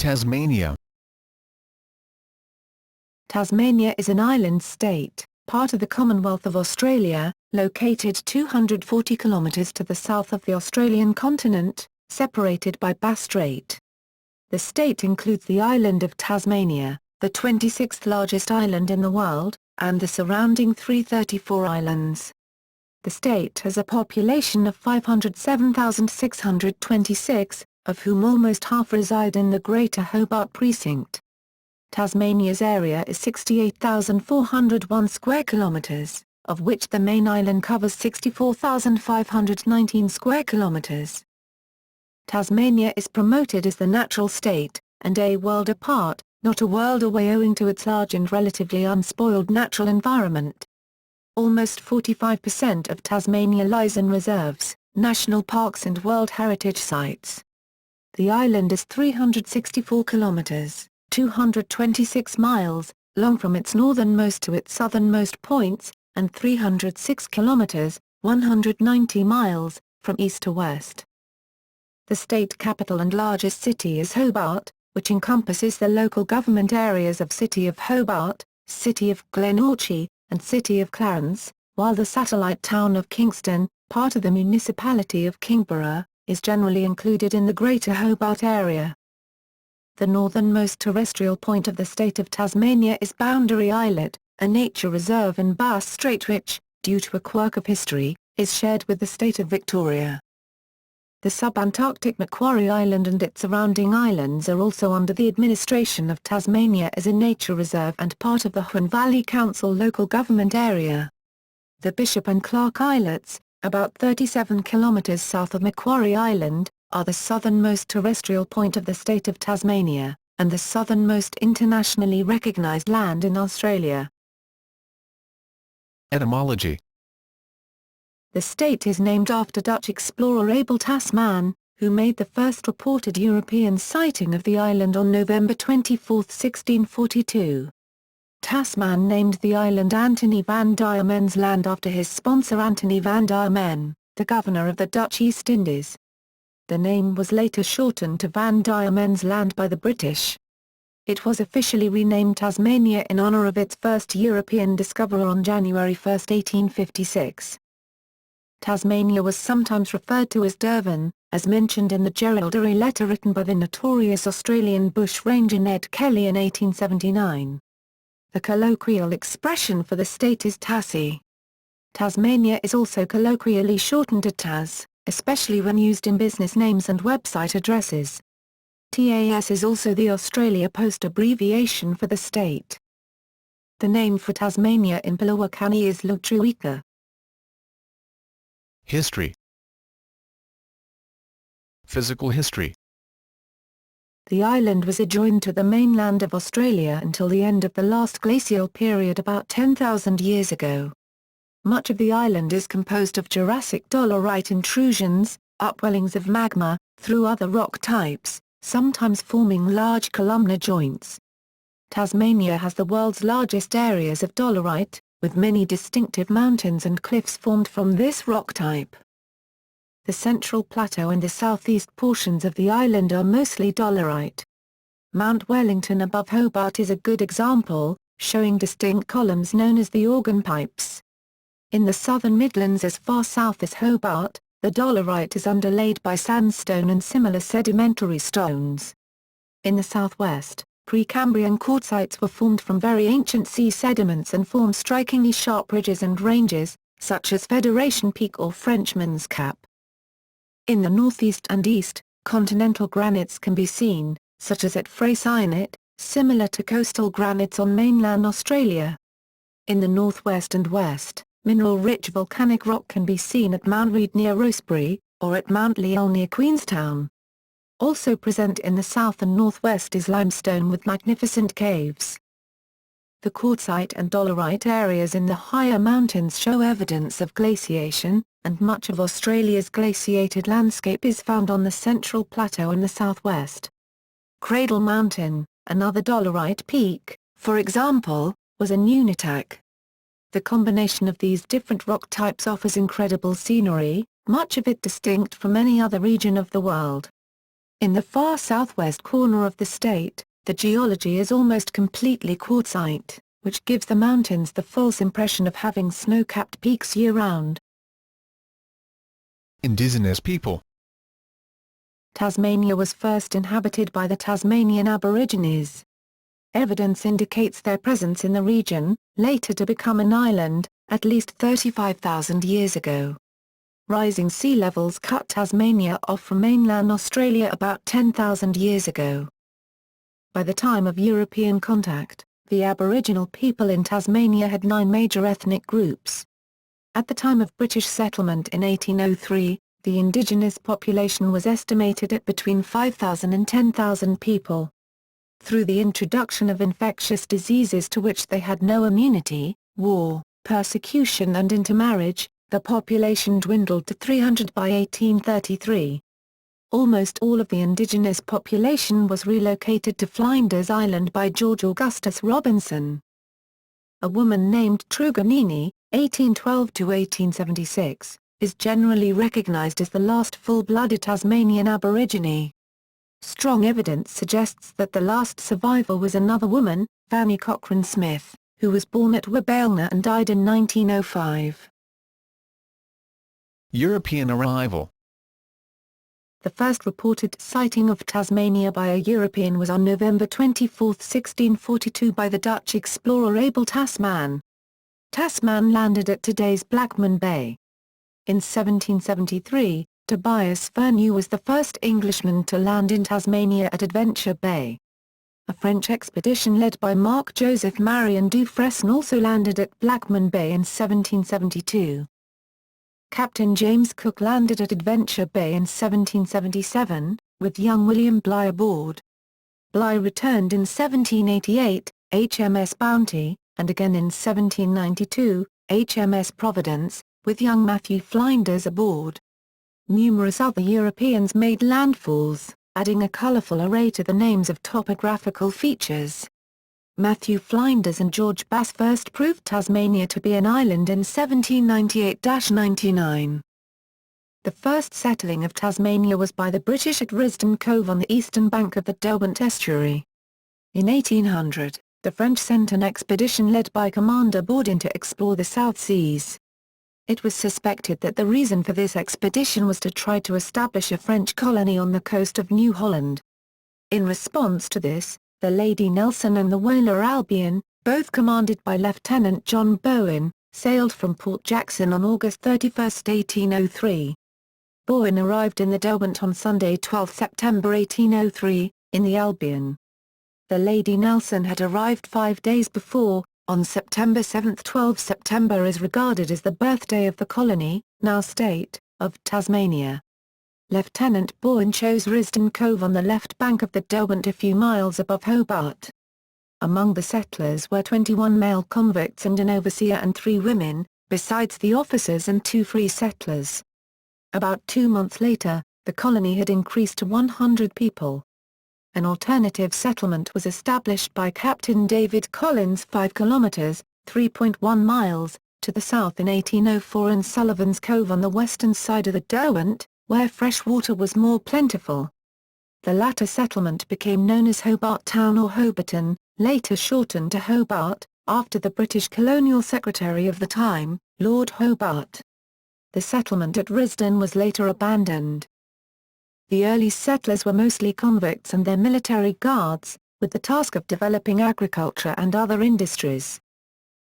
Tasmania? Tasmania is an island state, part of the Commonwealth of Australia, located 240 kilometres to the south of the Australian continent, separated by Bass Strait. The state includes the island of Tasmania, the 26th largest island in the world, and the surrounding 334 islands. The state has a population of 507,626, of whom almost half reside in the Greater Hobart precinct. Tasmania's area is 68,401 square kilometres, of which the main island covers 64,519 square kilometres. Tasmania is promoted as the natural state, and a world apart, not a world away, owing to its large and relatively unspoiled natural environment. Almost 45% of Tasmania lies in reserves, national parks and World Heritage Sites. The island is 364 kilometres, 226 miles, long from its northernmost to its southernmost points, and 306 kilometres, 190 miles, from east to west. The state capital and largest city is Hobart, which encompasses the local government areas of City of Hobart, City of Glenorchy, and City of Clarence, while the satellite town of Kingston, part of the municipality of Kingborough, is generally included in the Greater Hobart area. The northernmost terrestrial point of the state of Tasmania is Boundary Islet, a nature reserve in Bass Strait which, due to a quirk of history, is shared with the state of Victoria. The sub-Antarctic Macquarie Island and its surrounding islands are also under the administration of Tasmania as a nature reserve and part of the Huon Valley Council local government area. The Bishop and Clark Islets, about 37 kilometres south of Macquarie Island, are the southernmost terrestrial point of the state of Tasmania, and the southernmost internationally recognised land in Australia. Etymology. The state is named after Dutch explorer Abel Tasman, who made the first reported European sighting of the island on November 24, 1642. Tasman named the island Anthony van Diemen's Land after his sponsor Anthony van Diemen, the governor of the Dutch East Indies. The name was later shortened to Van Diemen's Land by the British. It was officially renamed Tasmania in honour of its first European discoverer on January 1, 1856. Tasmania was sometimes referred to as Durban, as mentioned in the Geraldary letter written by the notorious Australian bushranger Ned Kelly in 1879. The colloquial expression for the state is Tassie. Tasmania is also colloquially shortened to Tas, especially when used in business names and website addresses. TAS is also the Australia Post abbreviation for the state. The name for Tasmania in Pilawakani is Lutruwita. History. Physical history. The island was adjoined to the mainland of Australia until the end of the last glacial period about 10,000 years ago. Much of the island is composed of Jurassic dolerite intrusions, upwellings of magma, through other rock types, sometimes forming large columnar joints. Tasmania has the world's largest areas of dolerite, with many distinctive mountains and cliffs formed from this rock type. The central plateau and the southeast portions of the island are mostly dolerite. Mount Wellington above Hobart is a good example, showing distinct columns known as the organ pipes. In the southern Midlands as far south as Hobart, the dolerite is underlaid by sandstone and similar sedimentary stones. In the southwest, Precambrian quartzites were formed from very ancient sea sediments and form strikingly sharp ridges and ranges, such as Federation Peak or Frenchman's Cap. In the northeast and east, continental granites can be seen, such as at Freycinet, similar to coastal granites on mainland Australia. In the northwest and west, mineral-rich volcanic rock can be seen at Mount Reid near Rosebery, or at Mount Leal near Queenstown. Also present in the south and northwest is limestone with magnificent caves. The quartzite and dolerite areas in the higher mountains show evidence of glaciation, and much of Australia's glaciated landscape is found on the central plateau in the southwest. Cradle Mountain, another dolerite peak, for example, was a Nunatak. The combination of these different rock types offers incredible scenery, much of it distinct from any other region of the world. In the far southwest corner of the state, the geology is almost completely quartzite, which gives the mountains the false impression of having snow-capped peaks year-round. Indigenous people. Tasmania was first inhabited by the Tasmanian Aborigines. Evidence indicates their presence in the region, later to become an island, at least 35,000 years ago. Rising sea levels cut Tasmania off from mainland Australia about 10,000 years ago. By the time of European contact, the Aboriginal people in Tasmania had 9 major ethnic groups. At the time of British settlement in 1803, the indigenous population was estimated at between 5,000 and 10,000 people. Through the introduction of infectious diseases to which they had no immunity, war, persecution and intermarriage, the population dwindled to 300 by 1833. Almost all of the indigenous population was relocated to Flinders Island by George Augustus Robinson. A woman named Truganini, 1812–1876, is generally recognised as the last full-blooded Tasmanian Aborigine. Strong evidence suggests that the last survivor was another woman, Fanny Cochrane Smith, who was born at Wabailna and died in 1905. European arrival. The first reported sighting of Tasmania by a European was on November 24, 1642 by the Dutch explorer Abel Tasman. Tasman landed at today's Blackman Bay. In 1773, Tobias Furneaux was the first Englishman to land in Tasmania at Adventure Bay. A French expedition led by Marc-Joseph Marion du Fresne also landed at Blackman Bay in 1772. Captain James Cook landed at Adventure Bay in 1777, with young William Bligh aboard. Bligh returned in 1788, HMS Bounty, and again in 1792, HMS Providence, with young Matthew Flinders aboard. Numerous other Europeans made landfalls, adding a colourful array to the names of topographical features. Matthew Flinders and George Bass first proved Tasmania to be an island in 1798–99. The first settling of Tasmania was by the British at Risdon Cove on the eastern bank of the Derwent estuary. In 1800, the French sent an expedition led by Commander Baudin to explore the South Seas. It was suspected that the reason for this expedition was to try to establish a French colony on the coast of New Holland. In response to this, the Lady Nelson and the whaler Albion, both commanded by Lieutenant John Bowen, sailed from Port Jackson on August 31, 1803. Bowen arrived in the Derwent on Sunday 12 September 1803, in the Albion. The Lady Nelson had arrived 5 days before, on September 7. 12 September is regarded as the birthday of the colony, now state, of Tasmania. Lieutenant Bowen chose Risdon Cove on the left bank of the Derwent a few miles above Hobart. Among the settlers were 21 male convicts and an overseer and 3 women, besides the officers and 2 free settlers. About 2 months later, the colony had increased to 100 people. An alternative settlement was established by Captain David Collins 5 kilometres, 3.1 miles, to the south in 1804 in Sullivan's Cove on the western side of the Derwent, where fresh water was more plentiful. The latter settlement became known as Hobart Town or Hobarton, later shortened to Hobart, after the British colonial secretary of the time, Lord Hobart. The settlement at Risdon was later abandoned. The early settlers were mostly convicts and their military guards, with the task of developing agriculture and other industries.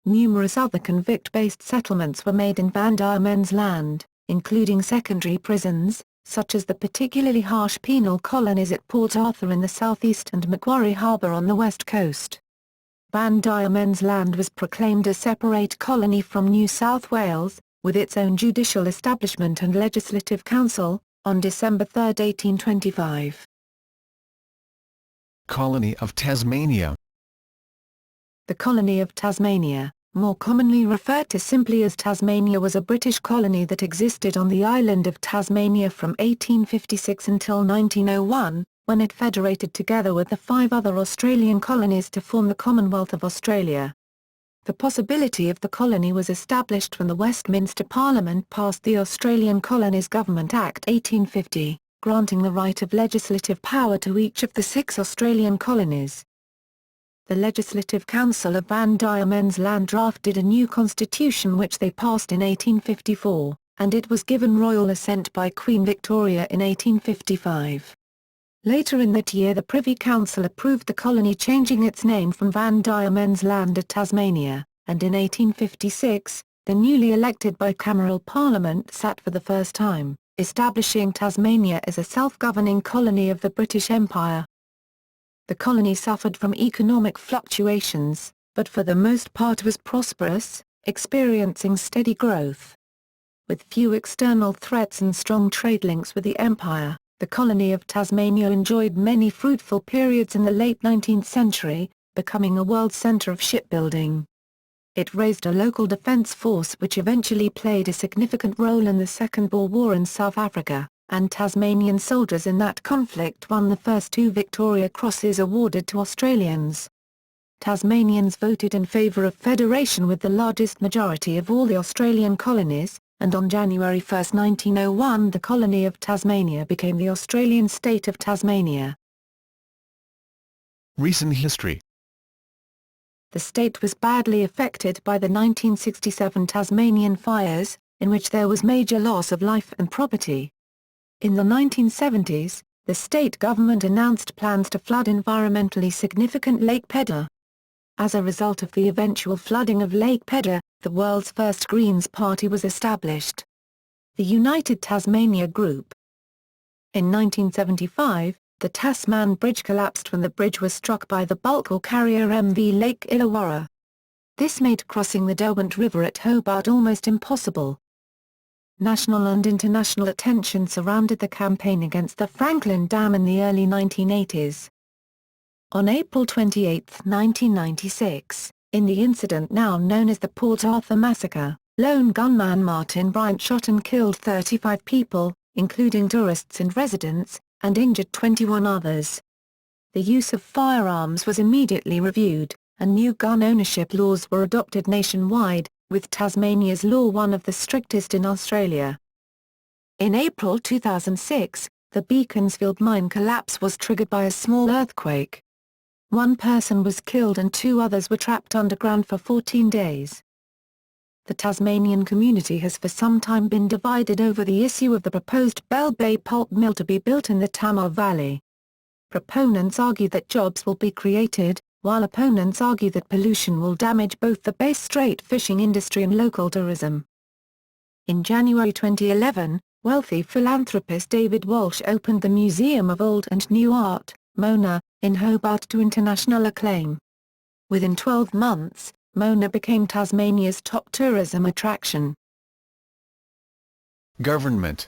Numerous other convict-based settlements were made in Van Diemen's Land, including secondary prisons, such as the particularly harsh penal colonies at Port Arthur in the southeast and Macquarie Harbour on the west coast. Van Diemen's Land was proclaimed a separate colony from New South Wales, with its own judicial establishment and legislative council, on December 3, 1825. Colony of Tasmania. The colony of Tasmania, more commonly referred to simply as Tasmania, was a British colony that existed on the island of Tasmania from 1856 until 1901, when it federated together with the 5 other Australian colonies to form the Commonwealth of Australia. The possibility of the colony was established when the Westminster Parliament passed the Australian Colonies Government Act 1850, granting the right of legislative power to each of the 6 Australian colonies. The Legislative Council of Van Diemen's Land drafted a new constitution which they passed in 1854, and it was given royal assent by Queen Victoria in 1855. Later in that year the Privy Council approved the colony changing its name from Van Diemen's Land to Tasmania, and in 1856, the newly elected bicameral parliament sat for the first time, establishing Tasmania as a self-governing colony of the British Empire. The colony suffered from economic fluctuations, but for the most part was prosperous, experiencing steady growth. With few external threats and strong trade links with the Empire, the colony of Tasmania enjoyed many fruitful periods in the late 19th century, becoming a world centre of shipbuilding. It raised a local defence force which eventually played a significant role in the Second Boer War in South Africa, and Tasmanian soldiers in that conflict won the first 2 Victoria Crosses awarded to Australians. Tasmanians voted in favour of federation with the largest majority of all the Australian colonies, and on January 1, 1901 the colony of Tasmania became the Australian state of Tasmania. Recent history. The state was badly affected by the 1967 Tasmanian fires, in which there was major loss of life and property. In the 1970s, the state government announced plans to flood environmentally significant Lake Pedder. As a result of the eventual flooding of Lake Pedder, the world's first Greens Party was established, the United Tasmania Group. In 1975, the Tasman Bridge collapsed when the bridge was struck by the bulk ore carrier MV Lake Illawarra. This made crossing the Derwent River at Hobart almost impossible. National and international attention surrounded the campaign against the Franklin Dam in the early 1980s. On April 28, 1996, in the incident now known as the Port Arthur Massacre, lone gunman Martin Bryant shot and killed 35 people, including tourists and residents, and injured 21 others. The use of firearms was immediately reviewed, and new gun ownership laws were adopted nationwide, with Tasmania's law one of the strictest in Australia. In April 2006, the Beaconsfield mine collapse was triggered by a small earthquake. 1 person was killed and 2 others were trapped underground for 14 days. The Tasmanian community has for some time been divided over the issue of the proposed Bell Bay pulp mill to be built in the Tamar Valley. Proponents argue that jobs will be created, while opponents argue that pollution will damage both the Bass Strait fishing industry and local tourism. In January 2011, wealthy philanthropist David Walsh opened the Museum of Old and New Art, Mona, in Hobart to international acclaim. Within 12 months, Mona became Tasmania's top tourism attraction. Government.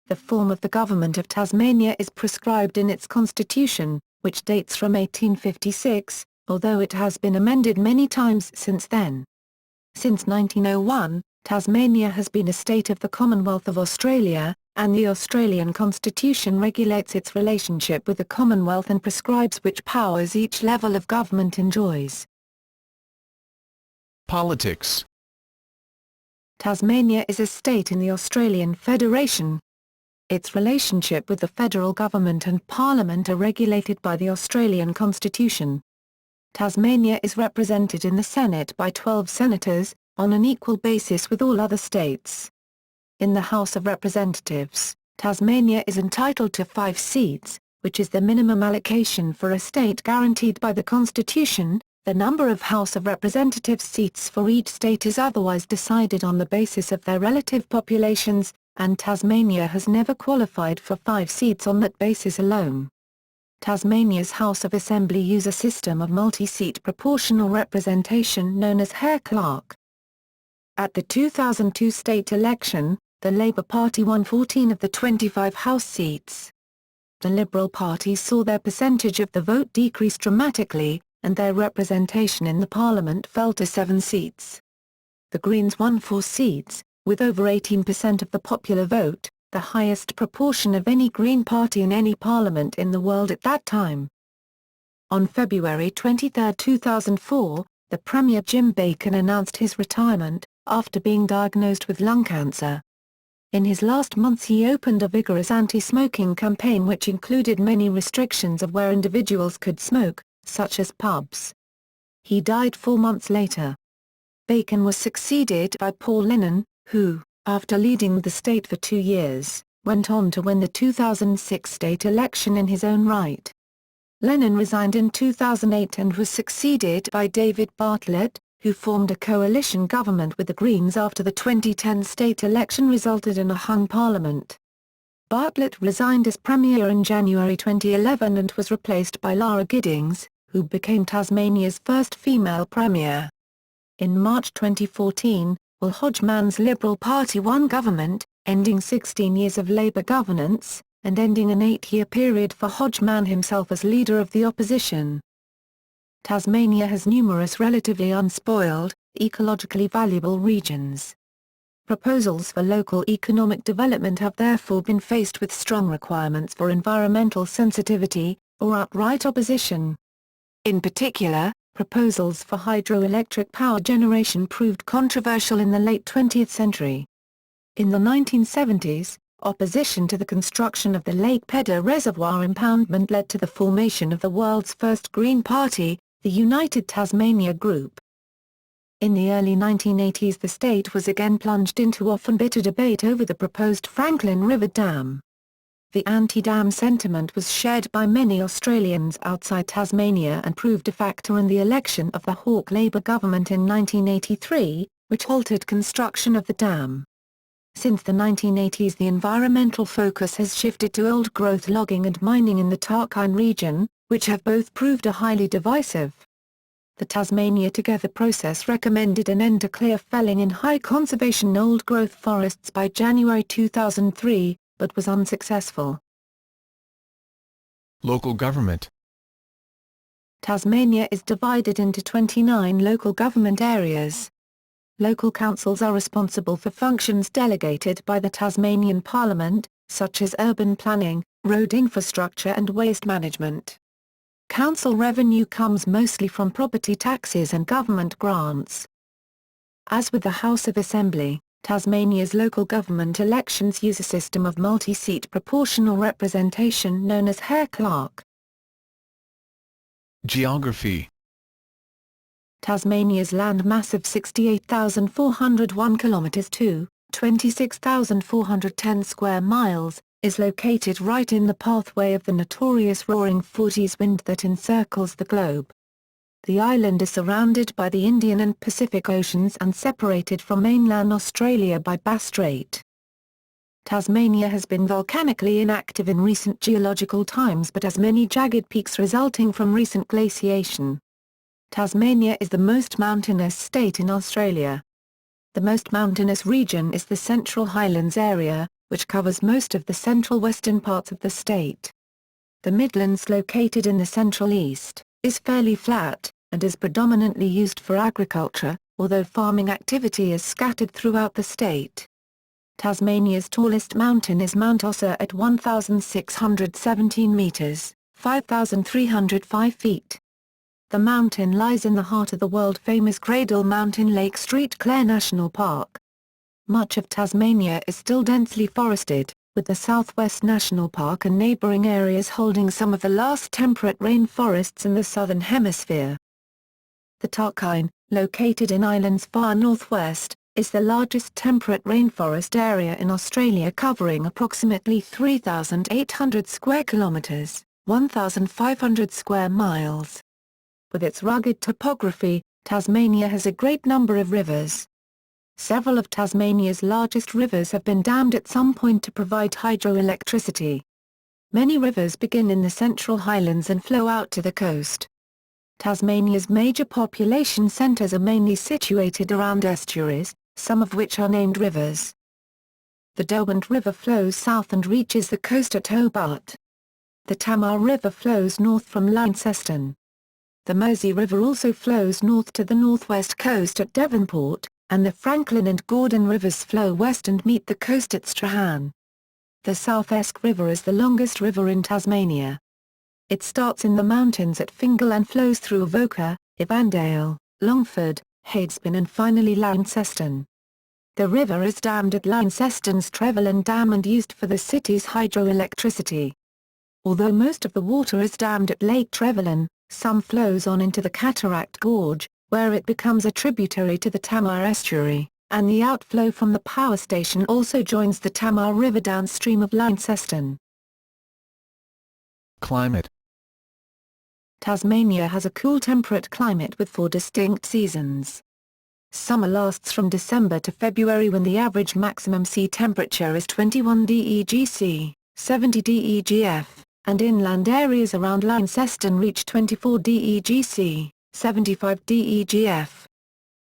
The form of the government of Tasmania is prescribed in its constitution, which dates from 1856, although it has been amended many times since then. Since 1901, Tasmania has been a state of the Commonwealth of Australia, and the Australian Constitution regulates its relationship with the Commonwealth and prescribes which powers each level of government enjoys. Politics. Tasmania is a state in the Australian Federation. Its relationship with the federal government and parliament are regulated by the Australian Constitution. Tasmania is represented in the Senate by 12 senators, on an equal basis with all other states. In the House of Representatives, Tasmania is entitled to 5 seats, which is the minimum allocation for a state guaranteed by the Constitution. The number of House of Representatives seats for each state is otherwise decided on the basis of their relative populations, and Tasmania has never qualified for 5 seats on that basis alone. Tasmania's House of Assembly use a system of multi-seat proportional representation known as Hare-Clark. At the 2002 state election, the Labour Party won 14 of the 25 House seats. The Liberal Party saw their percentage of the vote decrease dramatically, and their representation in the Parliament fell to 7 seats. The Greens won 4 seats, with over 18% of the popular vote, the highest proportion of any Green Party in any parliament in the world at that time. On February 23, 2004, the Premier Jim Bacon announced his retirement, after being diagnosed with lung cancer. In his last months he opened a vigorous anti-smoking campaign which included many restrictions of where individuals could smoke, such as pubs. He died 4 months later. Bacon was succeeded by Paul Lennon, who, after leading the state for 2 years, went on to win the 2006 state election in his own right. Lennon resigned in 2008 and was succeeded by David Bartlett, who formed a coalition government with the Greens after the 2010 state election resulted in a hung parliament. Bartlett resigned as Premier in January 2011 and was replaced by Lara Giddings, who became Tasmania's first female Premier. In March 2014, Will Hodgman's Liberal Party won government, ending 16 years of Labour governance, and ending an 8-year period for Hodgman himself as leader of the opposition. Tasmania has numerous relatively unspoiled, ecologically valuable regions. Proposals for local economic development have therefore been faced with strong requirements for environmental sensitivity, or outright opposition. In particular, proposals for hydroelectric power generation proved controversial in the late 20th century. In the 1970s, opposition to the construction of the Lake Pedder Reservoir impoundment led to the formation of the world's first Green Party, the United Tasmania Group. In the early 1980s the state was again plunged into often bitter debate over the proposed Franklin River Dam. The anti-dam sentiment was shared by many Australians outside Tasmania and proved a factor in the election of the Hawke Labor government in 1983, which halted construction of the dam. Since the 1980s the environmental focus has shifted to old-growth logging and mining in the Tarkine region, which have both proved highly divisive. The Tasmania Together process recommended an end to clear felling in high conservation old-growth forests by January 2003, but was unsuccessful. Local government. Tasmania is divided into 29 local government areas. Local councils are responsible for functions delegated by the Tasmanian Parliament, such as urban planning, road infrastructure and waste management. Council revenue comes mostly from property taxes and government grants. As with the House of Assembly, Tasmania's local government elections use a system of multi-seat proportional representation known as Hare-Clark. Geography. Tasmania's land mass of 68,401 kilometres to 26,410 square miles, is located right in the pathway of the notorious Roaring Forties wind that encircles the globe. The island is surrounded by the Indian and Pacific Oceans and separated from mainland Australia by Bass Strait. Tasmania has been volcanically inactive in recent geological times but has many jagged peaks resulting from recent glaciation. Tasmania is the most mountainous state in Australia. The most mountainous region is the Central Highlands area, which covers most of the central western parts of the state. The Midlands, located in the central east, is fairly flat, and is predominantly used for agriculture, although farming activity is scattered throughout the state. Tasmania's tallest mountain is Mount Ossa at 1,617 metres, 5,305 feet. The mountain lies in the heart of the world-famous Cradle Mountain Lake Street Clare National Park. Much of Tasmania is still densely forested, with the Southwest National Park and neighbouring areas holding some of the last temperate rainforests in the Southern Hemisphere. The Tarkine, located in Ireland's far northwest, is the largest temperate rainforest area in Australia, covering approximately 3,800 square kilometres, 1,500 square miles. With its rugged topography, Tasmania has a great number of rivers. Several of Tasmania's largest rivers have been dammed at some point to provide hydroelectricity. Many rivers begin in the Central Highlands and flow out to the coast. Tasmania's major population centres are mainly situated around estuaries, some of which are named rivers. The Derwent River flows south and reaches the coast at Hobart. The Tamar River flows north from Launceston. The Mersey River also flows north to the northwest coast at Devonport, and the Franklin and Gordon Rivers flow west and meet the coast at Strahan. The South Esk River is the longest river in Tasmania. It starts in the mountains at Fingal and flows through Avoca, Evandale, Longford, Hadesbin and finally Launceston. The river is dammed at Launceston's Trevelyan Dam and used for the city's hydroelectricity. Although most of the water is dammed at Lake Trevelyan, some flows on into the Cataract Gorge, where it becomes a tributary to the Tamar estuary, and the outflow from the power station also joins the Tamar River downstream of Launceston. Climate. Tasmania has a cool temperate climate with 4 distinct seasons. Summer lasts from December to February when the average maximum sea temperature is 21 degc, 70 degf, and inland areas around Launceston reach 24 degc, 75 degf.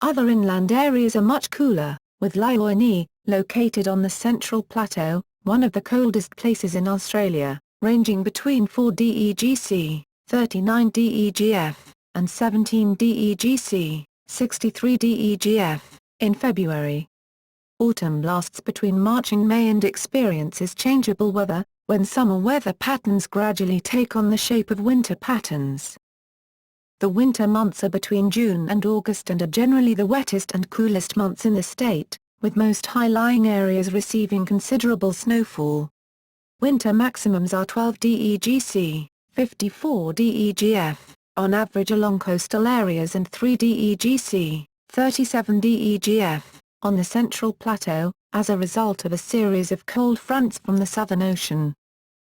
Other inland areas are much cooler, with Lyoini, located on the Central Plateau, one of the coldest places in Australia, ranging between 4 degc, 39 degf, and 17 degc, 63 degf, in February. Autumn lasts between March and May and experiences changeable weather, when summer weather patterns gradually take on the shape of winter patterns. The winter months are between June and August and are generally the wettest and coolest months in the state, with most high-lying areas receiving considerable snowfall. Winter maximums are 12 degc, 54 degf, on average along coastal areas and 3 degc, 37 degf, on the Central Plateau, as a result of a series of cold fronts from the Southern Ocean.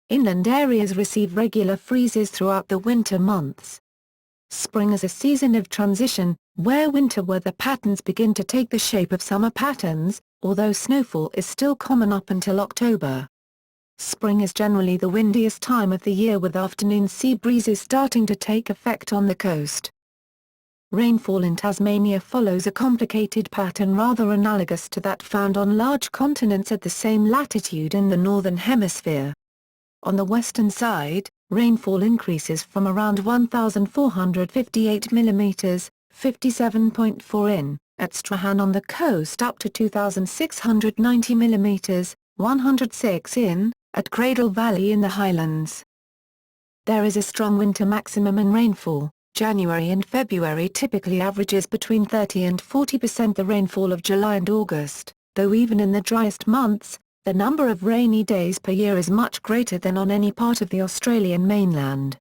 Inland areas receive regular freezes throughout the winter months. Spring is a season of transition, where winter weather patterns begin to take the shape of summer patterns, although snowfall is still common up until October. Spring is generally the windiest time of the year with afternoon sea breezes starting to take effect on the coast. Rainfall in Tasmania follows a complicated pattern rather analogous to that found on large continents at the same latitude in the Northern Hemisphere. On the western side, rainfall increases from around 1,458 mm, 57.4 in, at Strahan on the coast up to 2,690 mm, 106 in, at Cradle Valley in the Highlands. There is a strong winter maximum in rainfall. January and February typically averages between 30 and 40% the rainfall of July and August, though even in the driest months, the number of rainy days per year is much greater than on any part of the Australian mainland.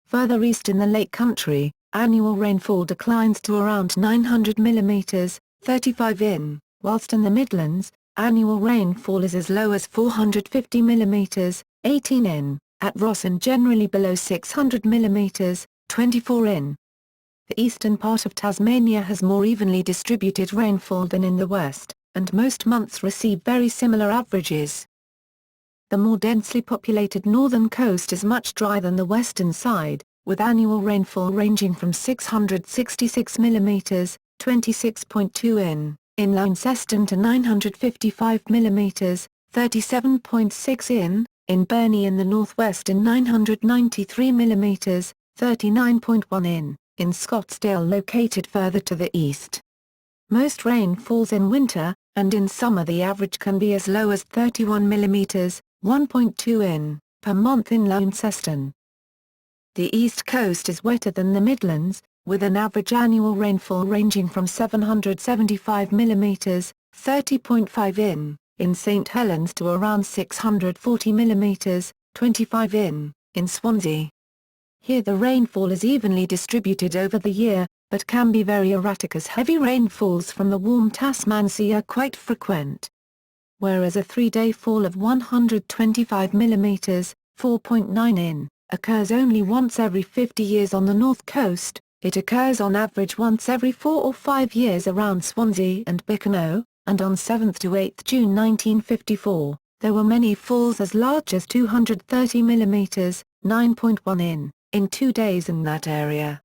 Further east in the Lake Country, annual rainfall declines to around 900 mm, 35 in, whilst in the Midlands, annual rainfall is as low as 450 mm, 18 in, at Ross and generally below 600 mm, 24 in. The eastern part of Tasmania has more evenly distributed rainfall than in the west, and most months receive very similar averages. The more densely populated northern coast is much drier than the western side, with annual rainfall ranging from 666 mm, 26.2 in Launceston to 955 mm, 37.6 in Burnie in the northwest and 993 mm, 39.1 in Scottsdale located further to the east. Most rain falls in winter, and in summer the average can be as low as 31 mm, 1.2 in, per month in Launceston. The east coast is wetter than the Midlands, with an average annual rainfall ranging from 775 mm, 30.5 in St Helens to around 640 mm, 25 in Swansea. Here the rainfall is evenly distributed over the year, but can be very erratic as heavy rainfalls from the warm Tasman Sea are quite frequent. Whereas a 3-day fall of 125 mm, 4.9 in, occurs only once every 50 years on the north coast, it occurs on average once every 4 or 5 years around Swansea and Birkenau, and on 7th to 8th June 1954, there were many falls as large as 230 mm, 9.1 in 2 days in that area.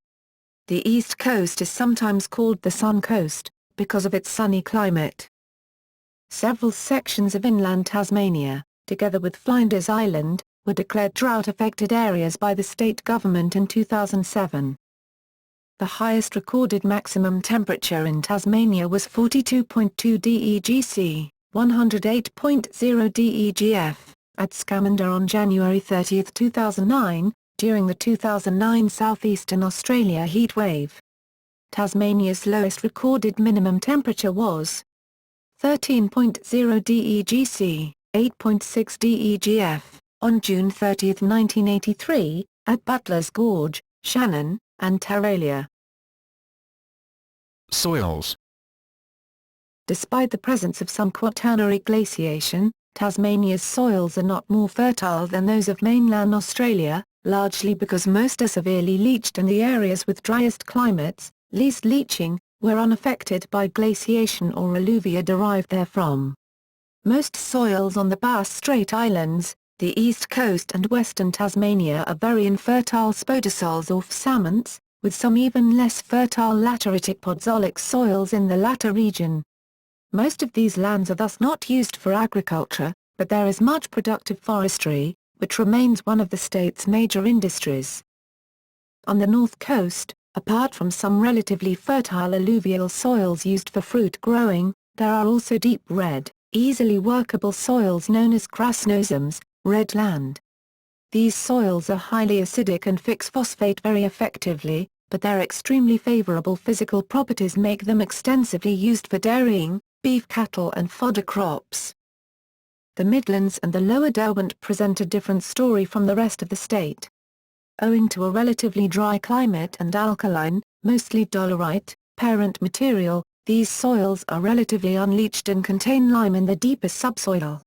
The east coast is sometimes called the Sun Coast, because of its sunny climate. Several sections of inland Tasmania, together with Flinders Island, were declared drought-affected areas by the state government in 2007. The highest recorded maximum temperature in Tasmania was 42.2 degc, 108.0 degf, at Scamander on January 30, 2009, during the 2009 Southeastern Australia heatwave. Tasmania's lowest recorded minimum temperature was 13.0 DEGC, 8.6 DEGF, on June 30, 1983, at Butler's Gorge, Shannon, and Taralia. Soils. Despite the presence of some Quaternary glaciation, Tasmania's soils are not more fertile than those of mainland Australia, largely because most are severely leached and the areas with driest climates, least leaching, were unaffected by glaciation or alluvia derived therefrom. Most soils on the Bass Strait Islands, the east coast and western Tasmania are very infertile spodosols or psammonts, with some even less fertile lateritic podzolic soils in the latter region. Most of these lands are thus not used for agriculture, but there is much productive forestry, which remains one of the state's major industries. On the north coast, apart from some relatively fertile alluvial soils used for fruit growing, there are also deep red, easily workable soils known as krasnozems, red land. These soils are highly acidic and fix phosphate very effectively, but their extremely favorable physical properties make them extensively used for dairying, beef cattle and fodder crops. The Midlands and the Lower Derwent present a different story from the rest of the state. Owing to a relatively dry climate and alkaline, mostly dolerite, parent material, these soils are relatively unleached and contain lime in the deepest subsoil.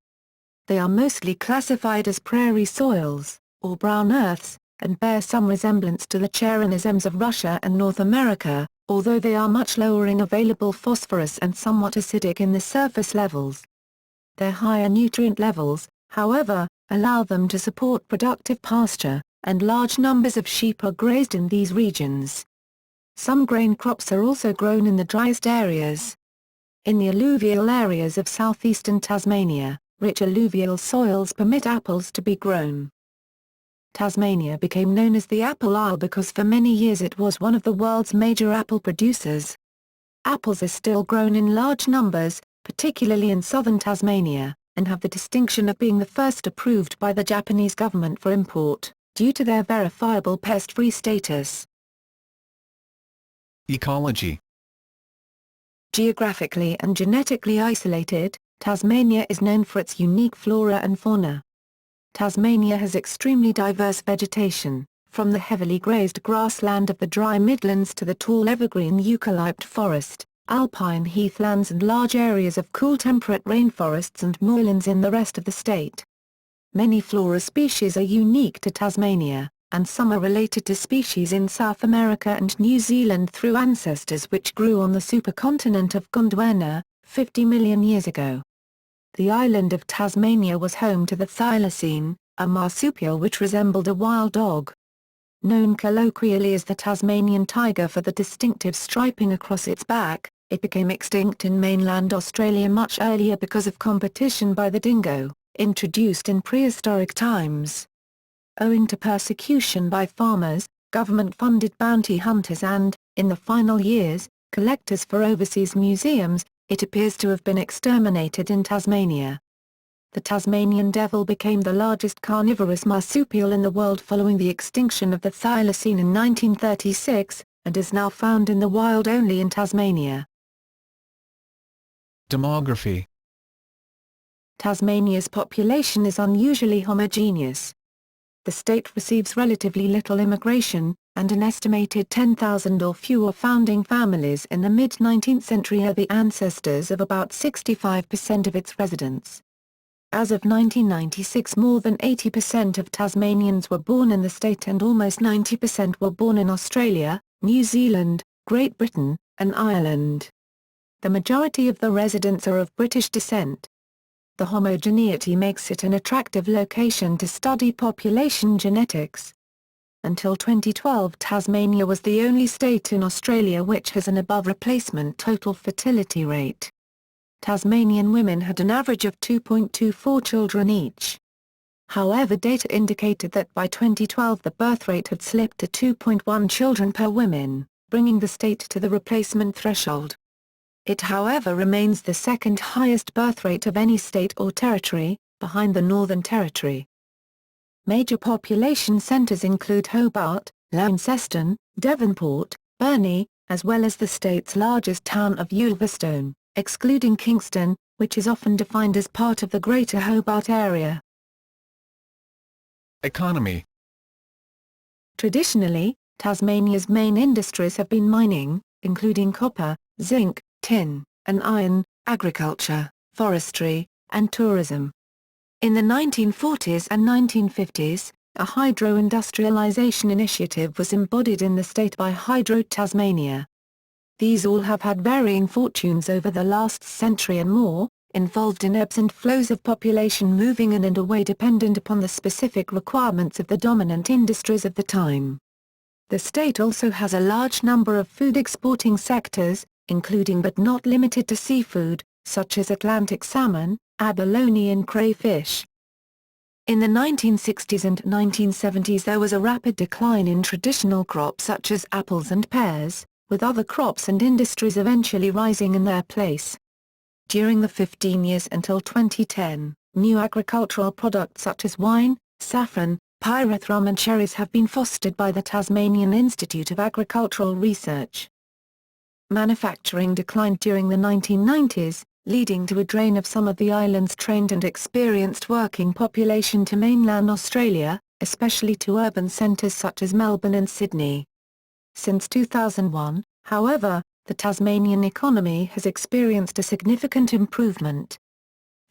They are mostly classified as prairie soils, or brown earths, and bear some resemblance to the Chernozems of Russia and North America, although they are much lower in available phosphorus and somewhat acidic in the surface levels. Their higher nutrient levels, however, allow them to support productive pasture, and large numbers of sheep are grazed in these regions. Some grain crops are also grown in the driest areas. In the alluvial areas of southeastern Tasmania, rich alluvial soils permit apples to be grown. Tasmania became known as the Apple Isle because for many years it was one of the world's major apple producers. Apples are still grown in large numbers, particularly in southern Tasmania, and have the distinction of being the first approved by the Japanese government for import, due to their verifiable pest-free status. Ecology. Geographically and genetically isolated, Tasmania is known for its unique flora and fauna. Tasmania has extremely diverse vegetation, from the heavily grazed grassland of the dry Midlands to the tall evergreen eucalypt forest, alpine heathlands and large areas of cool temperate rainforests and moorlands in the rest of the state. Many flora species are unique to Tasmania, and some are related to species in South America and New Zealand through ancestors which grew on the supercontinent of Gondwana, 50 million years ago. The island of Tasmania was home to the thylacine, a marsupial which resembled a wild dog. Known colloquially as the Tasmanian tiger for the distinctive striping across its back, it became extinct in mainland Australia much earlier because of competition by the dingo, introduced in prehistoric times. Owing to persecution by farmers, government-funded bounty hunters and, in the final years, collectors for overseas museums, it appears to have been exterminated in Tasmania. The Tasmanian devil became the largest carnivorous marsupial in the world following the extinction of the thylacine in 1936, and is now found in the wild only in Tasmania. Demography. Tasmania's population is unusually homogeneous. The state receives relatively little immigration, and an estimated 10,000 or fewer founding families in the mid-19th century are the ancestors of about 65% of its residents. As of 1996, more than 80% of Tasmanians were born in the state and almost 90% were born in Australia, New Zealand, Great Britain, and Ireland. The majority of the residents are of British descent. The homogeneity makes it an attractive location to study population genetics. Until 2012, Tasmania was the only state in Australia which has an above-replacement total fertility rate. Tasmanian women had an average of 2.24 children each. However, data indicated that by 2012 the birth rate had slipped to 2.1 children per woman, bringing the state to the replacement threshold. It however remains the second highest birth rate of any state or territory, behind the Northern Territory. Major population centres include Hobart, Launceston, Devonport, Burnie, as well as the state's largest town of Ulverstone, excluding Kingston, which is often defined as part of the Greater Hobart area. Economy. Traditionally, Tasmania's main industries have been mining, including copper, zinc, tin, and iron, agriculture, forestry, and tourism. In the 1940s and 1950s, a hydro-industrialisation initiative was embodied in the state by Hydro Tasmania. These all have had varying fortunes over the last century and more, involved in ebbs and flows of population moving in and away dependent upon the specific requirements of the dominant industries of the time. The state also has a large number of food exporting sectors, including but not limited to seafood, such as Atlantic salmon, abalone and crayfish. In the 1960s and 1970s there was a rapid decline in traditional crops such as apples and pears, with other crops and industries eventually rising in their place. During the 15 years until 2010, new agricultural products such as wine, saffron, pyrethrum and cherries have been fostered by the Tasmanian Institute of Agricultural Research. Manufacturing declined during the 1990s, leading to a drain of some of the island's trained and experienced working population to mainland Australia, especially to urban centres such as Melbourne and Sydney. Since 2001, however, the Tasmanian economy has experienced a significant improvement.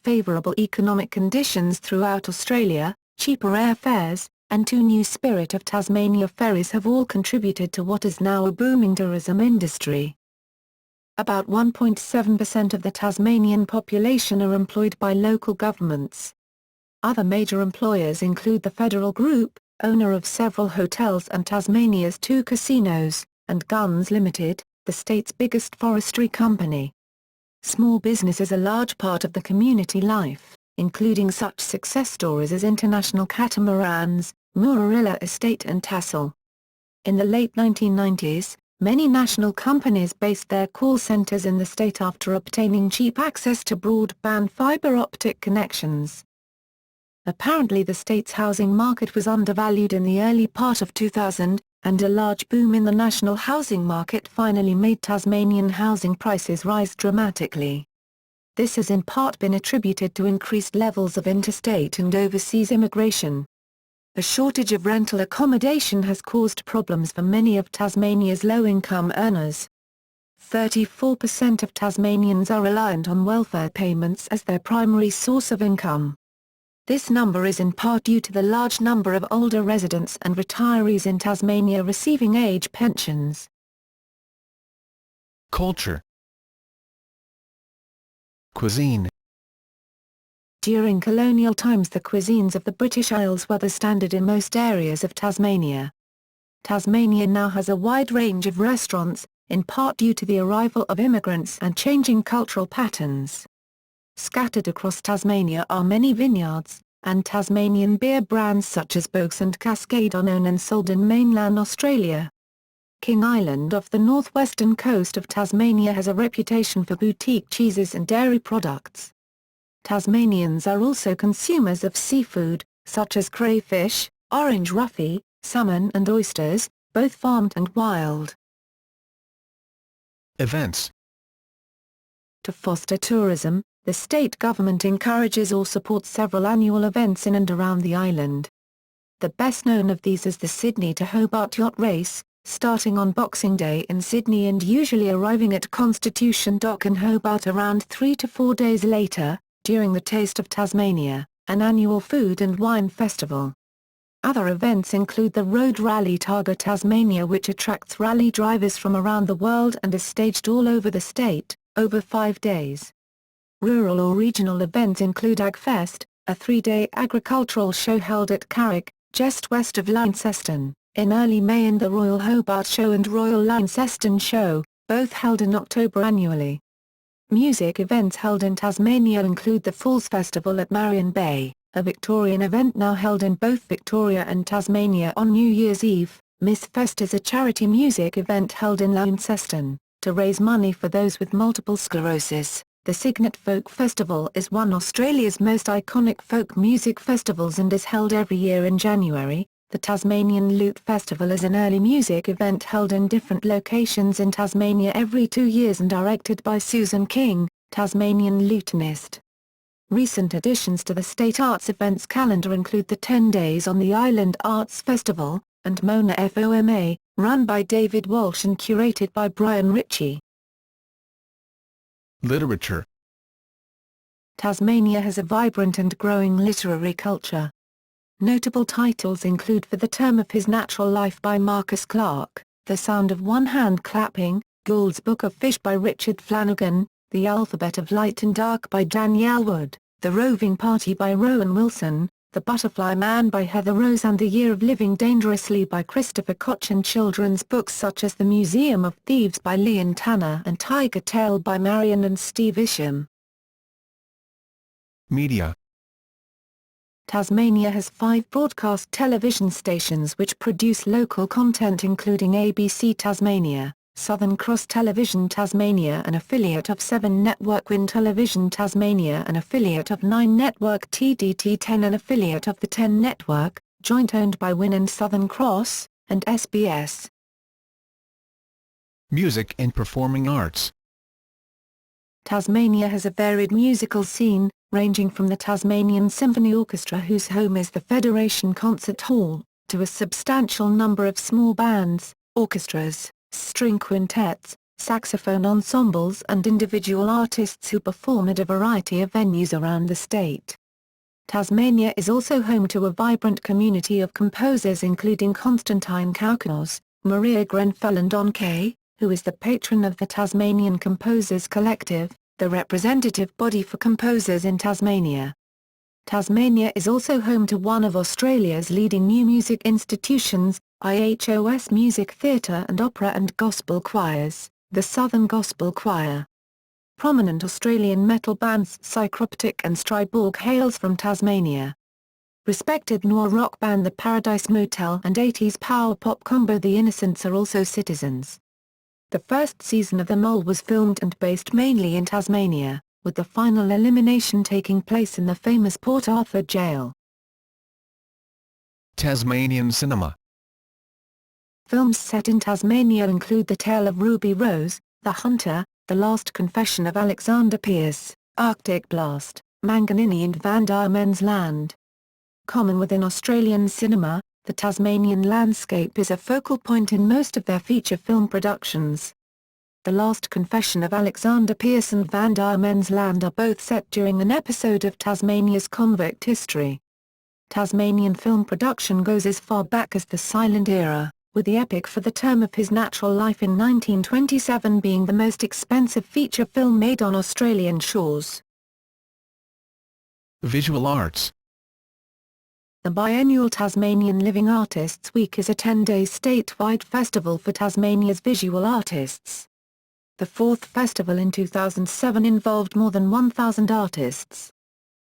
Favourable economic conditions throughout Australia, cheaper airfares, and 2 new Spirit of Tasmania ferries have all contributed to what is now a booming tourism industry. About 1.7% of the Tasmanian population are employed by local governments. Other major employers include the Federal Group, owner of several hotels and Tasmania's 2 casinos, and Guns Limited, the state's biggest forestry company. Small business is a large part of the community life, including such success stories as International Catamarans, Moorilla Estate and Tassal. In the late 1990s, many national companies based their call centres in the state after obtaining cheap access to broadband fibre optic connections. Apparently the state's housing market was undervalued in the early part of 2000, and a large boom in the national housing market finally made Tasmanian housing prices rise dramatically. This has in part been attributed to increased levels of interstate and overseas immigration. A shortage of rental accommodation has caused problems for many of Tasmania's low-income earners. 34% of Tasmanians are reliant on welfare payments as their primary source of income. This number is in part due to the large number of older residents and retirees in Tasmania receiving age pensions. Culture. Cuisine. During colonial times the cuisines of the British Isles were the standard in most areas of Tasmania. Tasmania now has a wide range of restaurants, in part due to the arrival of immigrants and changing cultural patterns. Scattered across Tasmania are many vineyards, and Tasmanian beer brands such as Boag's and Cascade are known and sold in mainland Australia. King Island off the northwestern coast of Tasmania has a reputation for boutique cheeses and dairy products. Tasmanians are also consumers of seafood, such as crayfish, orange roughy, salmon and oysters, both farmed and wild. Events. To foster tourism, the state government encourages or supports several annual events in and around the island. The best known of these is the Sydney to Hobart Yacht Race, starting on Boxing Day in Sydney and usually arriving at Constitution Dock in Hobart around 3 to 4 days later, during the Taste of Tasmania, an annual food and wine festival. Other events include the Road Rally Targa Tasmania, which attracts rally drivers from around the world and is staged all over the state, over 5 days. Rural or regional events include AgFest, a 3-day agricultural show held at Carrick, just west of Launceston, in early May, and the Royal Hobart Show and Royal Launceston Show, both held in October annually. Music events held in Tasmania include the Falls Festival at Marion Bay, a Victorian event now held in both Victoria and Tasmania on New Year's Eve. Miss Fest is a charity music event held in Launceston, to raise money for those with multiple sclerosis. The Cygnet Folk Festival is one of Australia's most iconic folk music festivals and is held every year in January. The Tasmanian Lute Festival is an early music event held in different locations in Tasmania every 2 years and directed by Susan King. Tasmanian Lutenist. Recent additions to the state arts events calendar include the 10 Days on the Island Arts Festival, and Mona FOMA, run by David Walsh and curated by Brian Ritchie. Literature. Tasmania has a vibrant and growing literary culture. Notable titles include For the Term of His Natural Life by Marcus Clarke, The Sound of One Hand Clapping, Gould's Book of Fish by Richard Flanagan, The Alphabet of Light and Dark by Danielle Wood, The Roving Party by Rowan Wilson, The Butterfly Man by Heather Rose and The Year of Living Dangerously by Christopher Koch, and children's books such as The Museum of Thieves by Leon Tanner and Tiger Tail by Marion and Steve Isham. Media. Tasmania has 5 broadcast television stations which produce local content including ABC Tasmania, Southern Cross Television Tasmania, an affiliate of 7 Network, Win Television Tasmania, an affiliate of 9 Network, TDT10, an affiliate of the 10 Network, joint owned by Win and Southern Cross, and SBS. Music and performing arts. Tasmania has a varied musical scene, ranging from the Tasmanian Symphony Orchestra, whose home is the Federation Concert Hall, to a substantial number of small bands, orchestras, string quintets, saxophone ensembles and individual artists who perform at a variety of venues around the state. Tasmania is also home to a vibrant community of composers including Constantine Kaukanos, Maria Grenfell and Don Kay, who is the patron of the Tasmanian Composers Collective, the representative body for composers in Tasmania. Tasmania is also home to one of Australia's leading new music institutions, IHOS Music Theatre and Opera and Gospel Choirs, the Southern Gospel Choir. Prominent Australian metal bands Psychroptic and Stryborg hails from Tasmania. Respected noir rock band The Paradise Motel and 80s power pop combo The Innocents are also citizens. The first season of The Mole was filmed and based mainly in Tasmania, with the final elimination taking place in the famous Port Arthur jail. Tasmanian cinema. Films set in Tasmania include The Tale of Ruby Rose, The Hunter, The Last Confession of Alexander Pierce, Arctic Blast, Manganini and Van Diemen's Land. Common within Australian cinema, the Tasmanian landscape is a focal point in most of their feature film productions. The Last Confession of Alexander Pierce and Van Diemen's Land are both set during an episode of Tasmania's convict history. Tasmanian film production goes as far back as the silent era, with the epic For the Term of His Natural Life in 1927 being the most expensive feature film made on Australian shores. Visual arts. The biennial Tasmanian Living Artists Week is a 10-day statewide festival for Tasmania's visual artists. The fourth festival in 2007 involved more than 1,000 artists.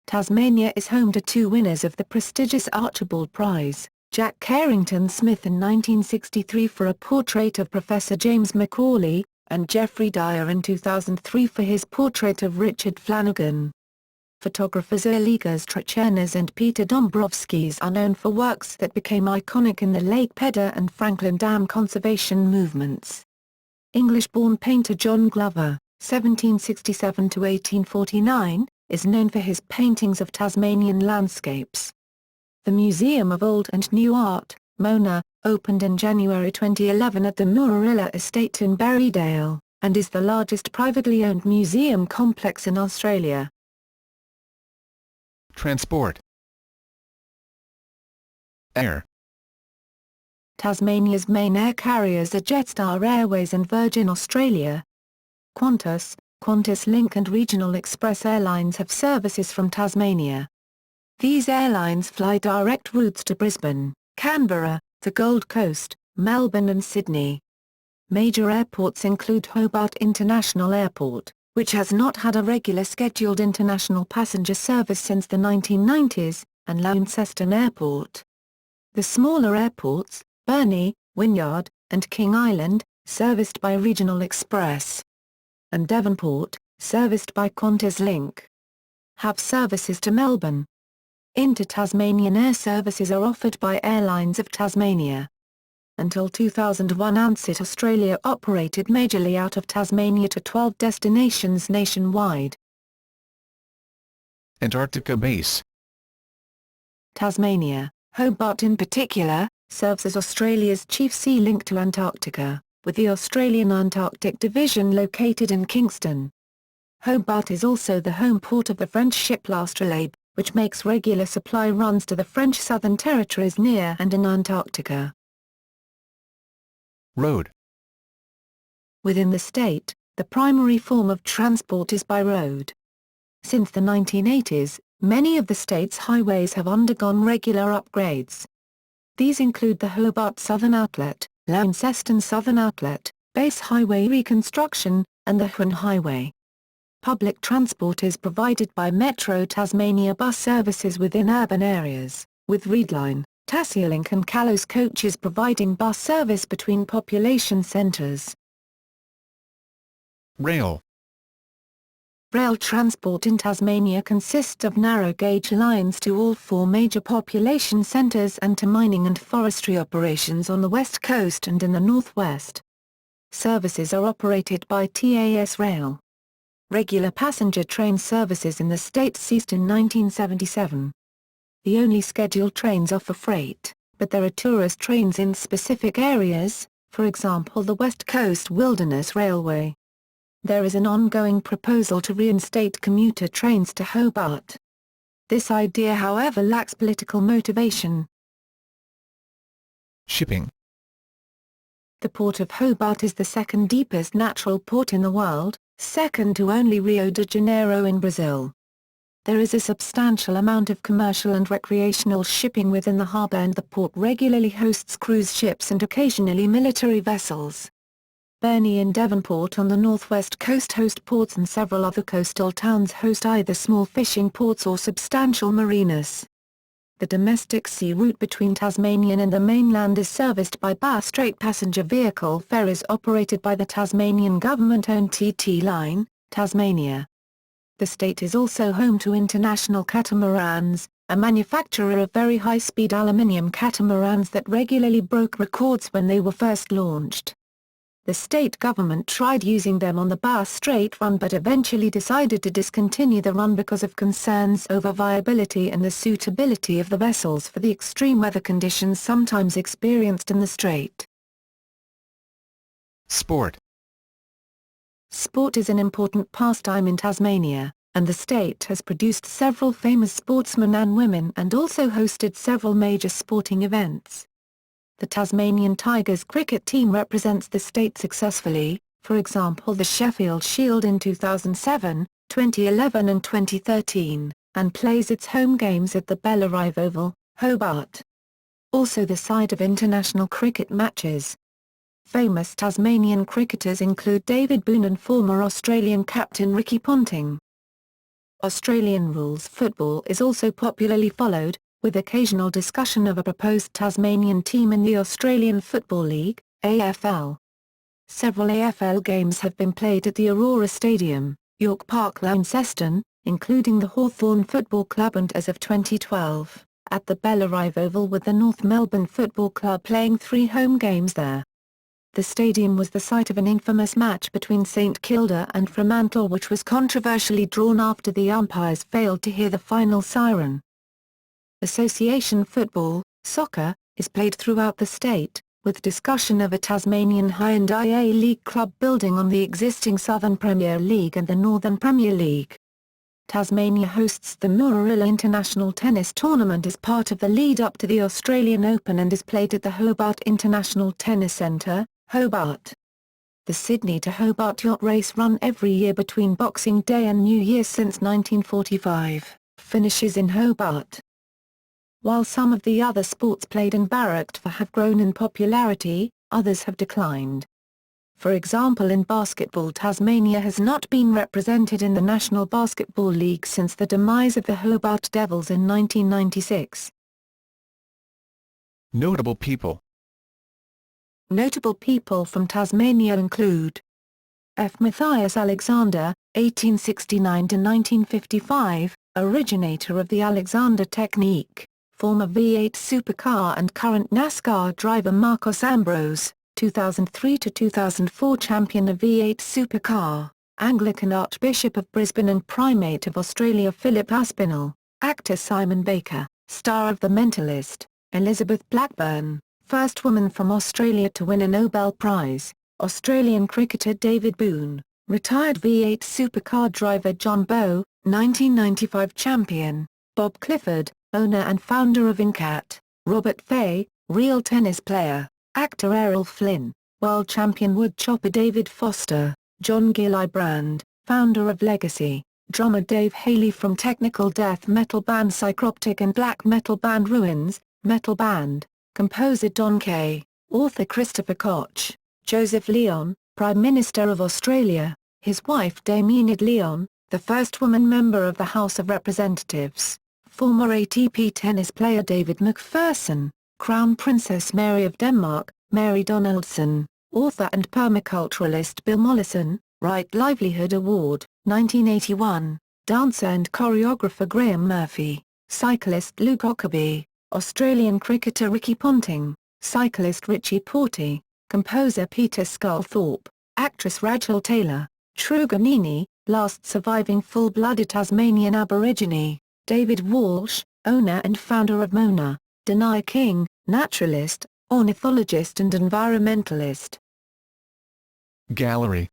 Tasmania is home to 2 winners of the prestigious Archibald Prize, Jack Carrington Smith in 1963 for a portrait of Professor James Macaulay, and Geoffrey Dyer in 2003 for his portrait of Richard Flanagan. Photographers Eligas Trechernas and Peter Dombrovskis are known for works that became iconic in the Lake Pedder and Franklin Dam conservation movements. English-born painter John Glover, 1767–1849, is known for his paintings of Tasmanian landscapes. The Museum of Old and New Art, Mona, opened in January 2011 at the Moorilla Estate in Berrydale, and is the largest privately owned museum complex in Australia. Transport. Air. Tasmania's main air carriers are Jetstar Airways and Virgin Australia. Qantas, Qantas Link and Regional Express Airlines have services from Tasmania. These airlines fly direct routes to Brisbane, Canberra, the Gold Coast, Melbourne and Sydney. Major airports include Hobart International Airport, which has not had a regular scheduled international passenger service since the 1990s, and Launceston Airport. The smaller airports, Burnie, Wynyard, and King Island, serviced by Regional Express, and Devonport, serviced by Qantas Link, have services to Melbourne. Inter-Tasmanian air services are offered by Airlines of Tasmania. Until 2001, Ansett Australia operated majorly out of Tasmania to 12 destinations nationwide. Antarctica Base. Tasmania, Hobart in particular, serves as Australia's chief sea link to Antarctica, with the Australian Antarctic Division located in Kingston. Hobart is also the home port of the French ship L'Astrolabe, which makes regular supply runs to the French Southern Territories near and in Antarctica. Road. Within the state, the primary form of transport is by road. Since the 1980s, many of the state's highways have undergone regular upgrades. These include the Hobart Southern Outlet, Launceston Southern Outlet, Bass Highway reconstruction, and the Huon Highway. Public transport is provided by Metro Tasmania bus services within urban areas, with Readline, Tasialink and Callos coaches providing bus service between population centres. Rail. Rail transport in Tasmania consists of narrow-gauge lines to all four major population centres and to mining and forestry operations on the west coast and in the northwest. Services are operated by TAS Rail. Regular passenger train services in the state ceased in 1977. The only scheduled trains are for freight, but there are tourist trains in specific areas, for example the West Coast Wilderness Railway. There is an ongoing proposal to reinstate commuter trains to Hobart. This idea, however, lacks political motivation. Shipping. The port of Hobart is the second deepest natural port in the world, second to only Rio de Janeiro in Brazil. There is a substantial amount of commercial and recreational shipping within the harbour, and the port regularly hosts cruise ships and occasionally military vessels. Burney and Devonport on the northwest coast host ports, and several other coastal towns host either small fishing ports or substantial marinas. The domestic sea route between Tasmania and the mainland is serviced by Bass Strait passenger vehicle ferries operated by the Tasmanian government-owned TT Line, Tasmania. The state is also home to International Catamarans, a manufacturer of very high-speed aluminium catamarans that regularly broke records when they were first launched. The state government tried using them on the Bass Strait run but eventually decided to discontinue the run because of concerns over viability and the suitability of the vessels for the extreme weather conditions sometimes experienced in the strait. Sport. Sport is an important pastime in Tasmania, and the state has produced several famous sportsmen and women and also hosted several major sporting events. The Tasmanian Tigers cricket team represents the state successfully, for example the Sheffield Shield in 2007, 2011 and 2013, and plays its home games at the Belarive Oval, Hobart. Also the site of international cricket matches. Famous Tasmanian cricketers include David Boon and former Australian captain Ricky Ponting. Australian rules football is also popularly followed, with occasional discussion of a proposed Tasmanian team in the Australian Football League, AFL. Several AFL games have been played at the Aurora Stadium, York Park, Launceston, including the Hawthorn Football Club, and as of 2012, at the Belarive Oval, with the North Melbourne Football Club playing 3 home games there. The stadium was the site of an infamous match between St Kilda and Fremantle, which was controversially drawn after the umpires failed to hear the final siren. Association football, soccer, is played throughout the state, with discussion of a Tasmanian High-End IA League club building on the existing Southern Premier League and the Northern Premier League. Tasmania hosts the Moorilla International Tennis Tournament as part of the lead-up to the Australian Open and is played at the Hobart International Tennis Centre, Hobart. The Sydney to Hobart yacht race, run every year between Boxing Day and New Year since 1945, finishes in Hobart. While some of the other sports played and barracked for have grown in popularity, others have declined. For example, in basketball, Tasmania has not been represented in the National Basketball League since the demise of the Hobart Devils in 1996. Notable people. Notable people from Tasmania include F. Matthias Alexander, 1869 to 1955, originator of the Alexander technique, former V8 supercar and current NASCAR driver Marcos Ambrose, 2003 to 2004 champion of V8 supercar, Anglican Archbishop of Brisbane and Primate of Australia Philip Aspinall, actor Simon Baker, star of The Mentalist, Elizabeth Blackburn, first woman from Australia to win a Nobel Prize, Australian cricketer David Boon, retired V8 supercar driver John Bowe, 1995 champion, Bob Clifford, owner and founder of Incat, Robert Fay, real tennis player, actor Errol Flynn, world champion woodchopper David Foster, John Gillibrand, founder of Legacy, drummer Dave Haley from technical death metal band Psychroptic and black metal band Ruins, metal band, composer Don Kay, author Christopher Koch, Joseph Leon, Prime Minister of Australia, his wife Dame Enid Leon, the first woman member of the House of Representatives, former ATP tennis player David McPherson, Crown Princess Mary of Denmark, Mary Donaldson, author and permaculturalist Bill Mollison, Right Livelihood Award, 1981, dancer and choreographer Graham Murphy, cyclist Luke Ockerby, Australian cricketer Ricky Ponting, cyclist Richie Porte, composer Peter Sculthorpe, actress Rachel Taylor, Truganini, last surviving full-blooded Tasmanian Aborigine, David Walsh, owner and founder of Mona, Denia King, naturalist, ornithologist and environmentalist. Gallery.